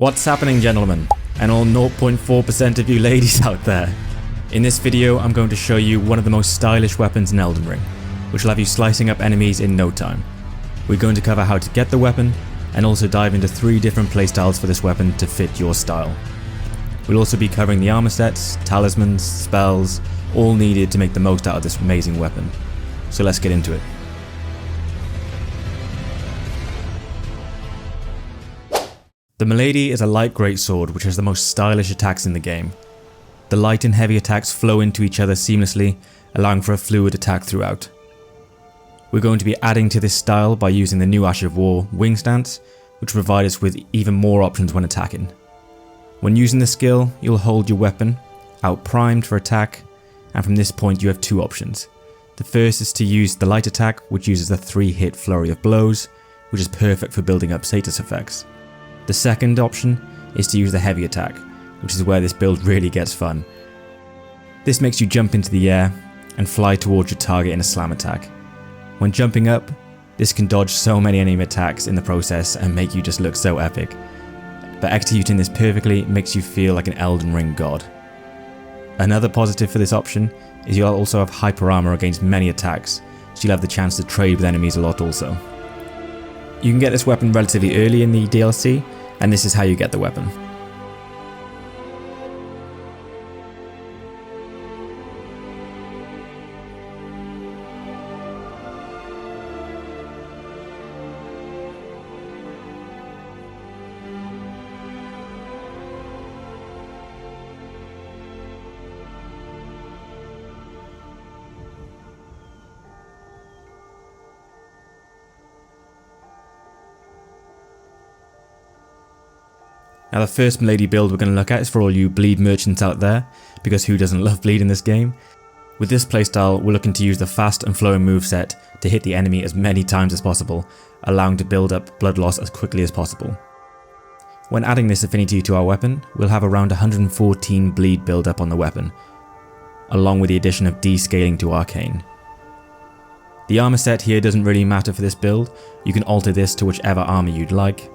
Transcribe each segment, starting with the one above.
What's happening, gentlemen, and all 0.4% of you ladies out there? In this video I'm going to show you one of the most stylish weapons in Elden Ring, which will have you slicing up enemies in no time. We're going to cover how to get the weapon, and also dive into 3 different playstyles for this weapon to fit your style. We'll also be covering the armor sets, talismans, spells, all needed to make the most out of this amazing weapon. So let's get into it. The Milady is a light greatsword which has the most stylish attacks in the game. The light and heavy attacks flow into each other seamlessly, allowing for a fluid attack throughout. We're going to be adding to this style by using the new Ash of War wing stance, which provide us with even more options when attacking. When using the skill, you'll hold your weapon out primed for attack, and from this point you have 2 options. The first is to use the light attack, which uses a 3-hit flurry of blows, which is perfect for building up status effects. The second option is to use the heavy attack, which is where this build really gets fun. This makes you jump into the air and fly towards your target in a slam attack. When jumping up, this can dodge so many enemy attacks in the process and make you just look so epic. But executing this perfectly makes you feel like an Elden Ring god. Another positive for this option is you'll also have hyper armor against many attacks, so you'll have the chance to trade with enemies a lot also. You can get this weapon relatively early in the DLC, and this is how you get the weapon. Now the first Milady build we're going to look at is for all you bleed merchants out there, because who doesn't love bleed in this game? With this playstyle we're looking to use the fast and flowing moveset to hit the enemy as many times as possible, allowing to build up blood loss as quickly as possible. When adding this affinity to our weapon, we'll have around 114 bleed build up on the weapon, along with the addition of descaling to arcane. The armor set here doesn't really matter for this build, you can alter this to whichever armor you'd like.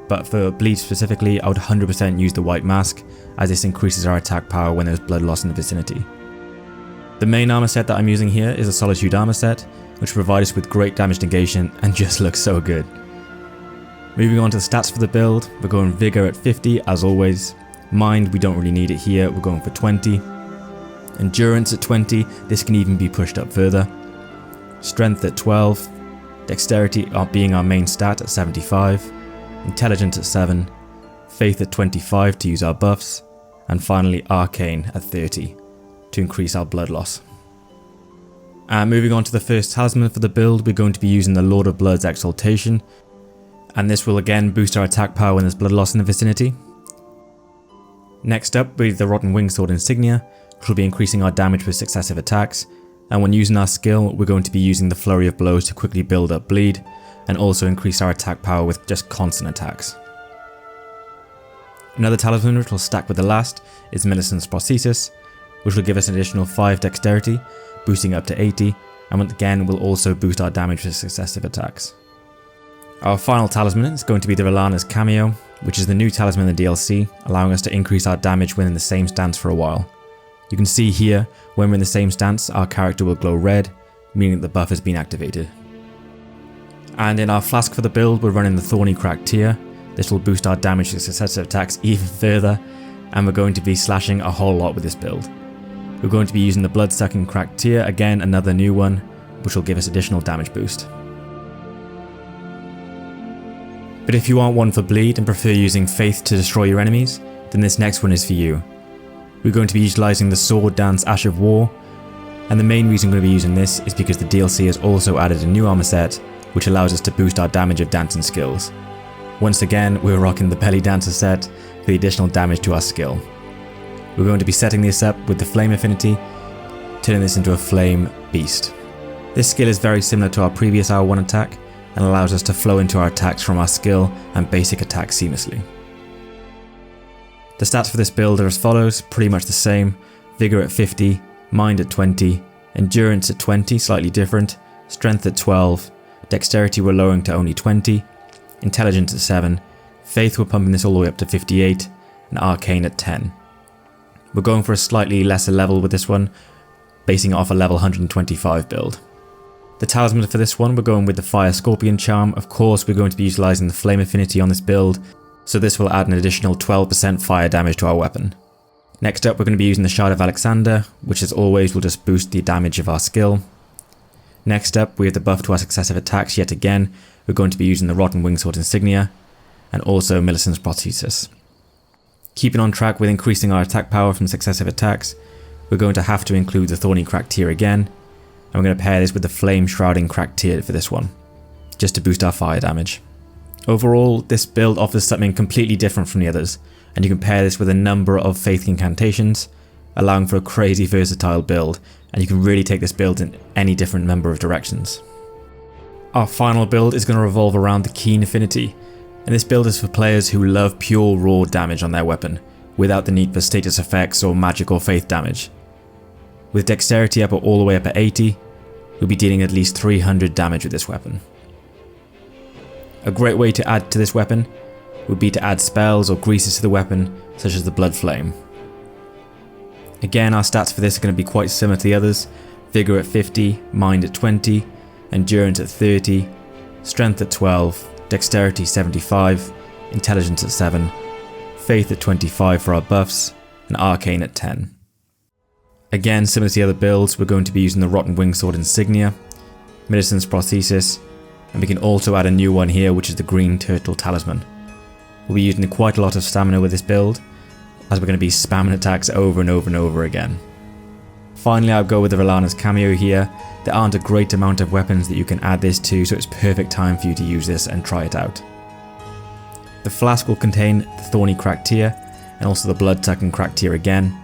But for bleed specifically, I would 100% use the white mask, as this increases our attack power when there's blood loss in the vicinity. The main armor set that I'm using here is a Solitude armor set, which provides us with great damage negation and just looks so good. Moving on to the stats for the build, we're going Vigor at 50 as always. Mind, we don't really need it here, we're going for 20. Endurance at 20, this can even be pushed up further. Strength at 12. Dexterity being our main stat at 75. Intelligence at 7, Faith at 25 to use our buffs, and finally Arcane at 30 to increase our blood loss. And moving on to the first talisman for the build, we're going to be using the Lord of Blood's Exaltation, and this will again boost our attack power when there's blood loss in the vicinity. Next up we have the Rotten Wingsword Insignia, which will be increasing our damage with successive attacks, and when using our skill we're going to be using the Flurry of Blows to quickly build up bleed, and also increase our attack power with just constant attacks. Another talisman which will stack with the last is Millicent's Prosthesis, which will give us an additional 5 dexterity, boosting up to 80, and once again will also boost our damage with successive attacks. Our final talisman is going to be the Rellana's Cameo, which is the new talisman in the DLC, allowing us to increase our damage when in the same stance for a while. You can see here, when we're in the same stance, our character will glow red, meaning that the buff has been activated. And in our flask for the build, we're running the Thorny Crack tier. This will boost our damage to successive attacks even further, and we're going to be slashing a whole lot with this build. We're going to be using the Blood-Sucking Crack tier, again another new one, which will give us additional damage boost. But if you aren't one for bleed and prefer using Faith to destroy your enemies, then this next one is for you. We're going to be utilising the Sword Dance Ash of War, and the main reason we're going to be using this is because the DLC has also added a new armor set, which allows us to boost our damage of dancing skills. Once again, we're rocking the Belly Dancer set for the additional damage to our skill. We're going to be setting this up with the Flame Affinity, turning this into a Flame Beast. This skill is very similar to our previous Hour 1 attack, and allows us to flow into our attacks from our skill and basic attack seamlessly. The stats for this build are as follows, pretty much the same: Vigor at 50, Mind at 20, Endurance at 20, slightly different, Strength at 12, Dexterity we're lowering to only 20, Intelligence at 7, Faith, we're pumping this all the way up to 58, and Arcane at 10. We're going for a slightly lesser level with this one, basing it off a level 125 build. The talisman for this one, we're going with the Fire Scorpion charm. Of course, we're going to be utilising the flame affinity on this build, so this will add an additional 12% fire damage to our weapon. Next up, we're going to be using the Shard of Alexander, which as always will just boost the damage of our skill. Next up, we have the buff to our successive attacks yet again. We're going to be using the Rotten Wingsword Insignia, and also Millicent's Prosthesis. Keeping on track with increasing our attack power from successive attacks, we're going to have to include the Thorny Cracked Tear again, and we're going to pair this with the Flame Shrouding Cracked Tear for this one, just to boost our fire damage. Overall, this build offers something completely different from the others, and you can pair this with a number of Faith incantations, allowing for a crazy versatile build, and you can really take this build in any different number of directions. Our final build is going to revolve around the Keen Affinity, and this build is for players who love pure raw damage on their weapon, without the need for status effects or magic or faith damage. With dexterity up all the way up at 80, you'll be dealing at least 300 damage with this weapon. A great way to add to this weapon would be to add spells or greases to the weapon, such as the Blood Flame. Again, our stats for this are going to be quite similar to the others: Vigor at 50, Mind at 20, Endurance at 30, Strength at 12, Dexterity 75, Intelligence at 7, Faith at 25 for our buffs, and Arcane at 10. Again, similar to the other builds, we're going to be using the Rotten Wingsword Insignia, Millicent's Prosthesis, and we can also add a new one here, which is the Green Turtle Talisman. We'll be using quite a lot of stamina with this build, as we're going to be spamming attacks over and over and over again. Finally, I'll go with the Rellana's Cameo here. There aren't a great amount of weapons that you can add this to, so it's perfect time for you to use this and try it out. The flask will contain the Thorny Cracked Tear, and also the Blood-Sucking Cracked Tear again.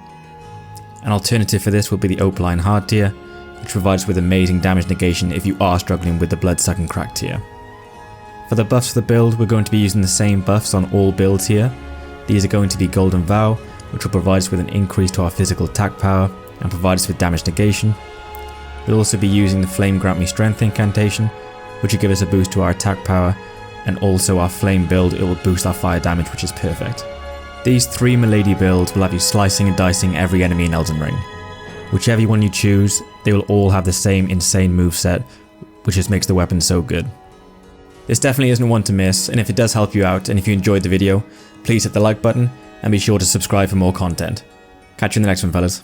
An alternative for this would be the Opaline Hard Tear, which provides with amazing damage negation if you are struggling with the Blood-Sucking Cracked Tear. For the buffs for the build, we're going to be using the same buffs on all builds here. These are going to be Golden Vow, which will provide us with an increase to our physical attack power and provide us with damage negation. We'll also be using the Flame Grant Me Strength incantation, which will give us a boost to our attack power, and also our Flame build, it will boost our fire damage, which is perfect. These three Milady builds will have you slicing and dicing every enemy in Elden Ring. Whichever one you choose, they will all have the same insane moveset, which just makes the weapon so good. This definitely isn't one to miss, and if it does help you out and if you enjoyed the video, please hit the like button and be sure to subscribe for more content. Catch you in the next one, fellas.